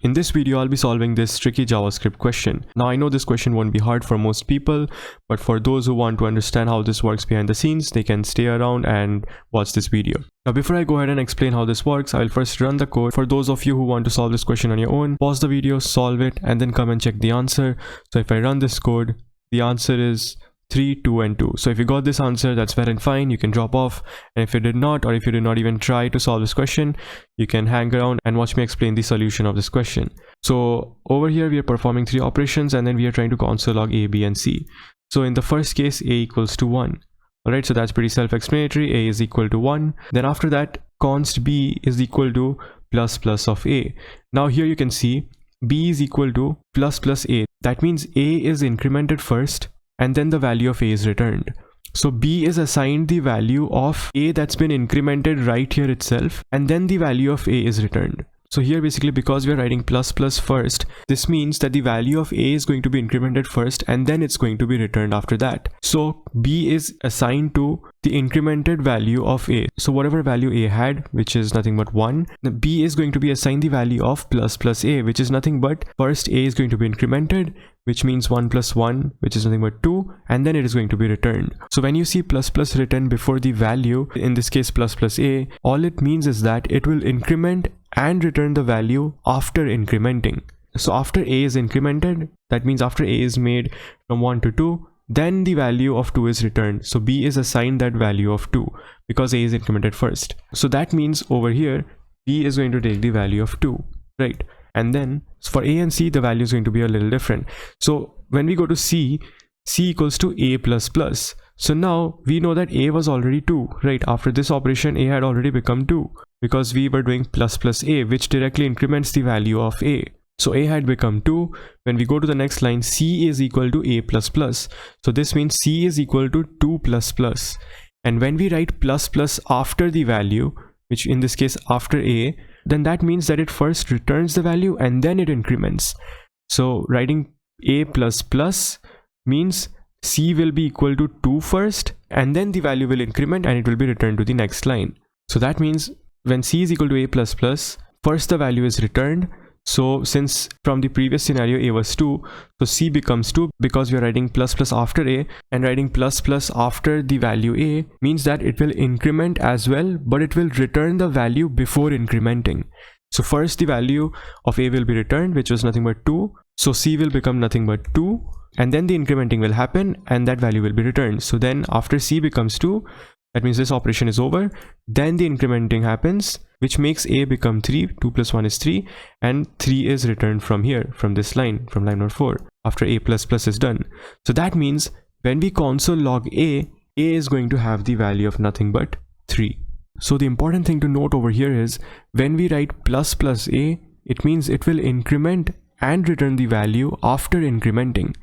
In this video, I'll be solving this tricky JavaScript question. Now, I know this question won't be hard for most people, but for those who want to understand how this works behind the scenes, they can stay around and watch this video. Now, before I go ahead and explain how this works, I'll first run the code. For those of you who want to solve this question on your own, pause the video, solve it, and then come and check the answer. So if I run this code, the answer is 3, 2, and 2. So if you got this answer, that's well and fine, you can drop off. And if you did not, or if you did not even try to solve this question, you can hang around and watch me explain the solution of this question. So over here, we are performing 3 operations, and then we are trying to console log A, B, and C. So in the first case, A equals to 1. Alright, so that's pretty self-explanatory. A is equal to 1. Then after that, const B is equal to plus plus of A. Now here you can see B is equal to plus plus A. That means A is incremented first, and then the value of A is returned. So B is assigned the value of A that's been incremented right here itself, and then the value of A is returned. So here basically, because we are writing plus plus first, this means that the value of A is going to be incremented first, and then it's going to be returned after that. So B is assigned to the incremented value of A. So whatever value A had, which is nothing but 1, B is going to be assigned the value of plus plus A, which is nothing but first A is going to be incremented, which means 1 plus 1, which is nothing but 2, and then it is going to be returned. So when you see plus plus written before the value, in this case plus plus A, all it means is that it will increment and return the value after incrementing. So after A is incremented, that means after A is made from 1 to 2, then the value of 2 is returned. So B is assigned that value of 2 because A is incremented first. So that means over here, B is going to take the value of 2, right? And then for A and C, the value is going to be a little different. So when we go to C, C equals to A plus plus. So now we know that A was already 2, right? After this operation, A had already become 2 because we were doing plus plus A, which directly increments the value of A. So A had become 2. When we go to the next line, C is equal to A plus plus. So this means C is equal to 2 plus plus. And when we write plus plus after the value, which in this case after A, then that means that it first returns the value and then it increments. So writing A plus plus means C will be equal to 2 first, and then the value will increment and it will be returned to the next line. So that means when C is equal to A plus plus, first the value is returned. So since from the previous scenario A was 2, so C becomes 2 because we are writing plus plus after A, and writing plus plus after the value A means that it will increment as well, but it will return the value before incrementing. So first the value of A will be returned, which was nothing but 2. So C will become nothing but 2, and then the incrementing will happen and that value will be returned. So then after C becomes 2, that means this operation is over. Then the incrementing happens, which makes A become 3. 2 plus 1 is 3, and 3 is returned from here, from this line, from line number 4, after A plus plus is done. So that means when we console log A is going to have the value of nothing but 3. So the important thing to note over here is when we write plus plus A, it means it will increment and return the value after incrementing.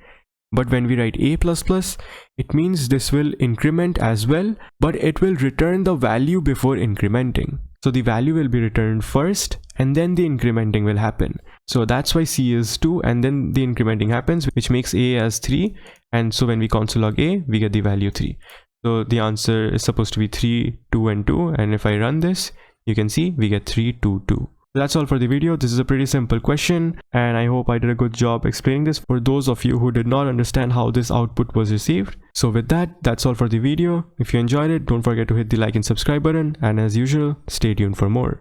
But when we write A plus plus, it means this will increment as well, but it will return the value before incrementing. So the value will be returned first, and then the incrementing will happen. So that's why C is 2, and then the incrementing happens, which makes A as 3. And so when we console log A, we get the value 3. So the answer is supposed to be 3, 2, and 2. And if I run this, you can see we get 3, 2, 2. That's all for the video. This is a pretty simple question, and I hope I did a good job explaining this for those of you who did not understand how this output was received. So with that, that's all for the video. If you enjoyed it, don't forget to hit the like and subscribe button, and as usual, stay tuned for more.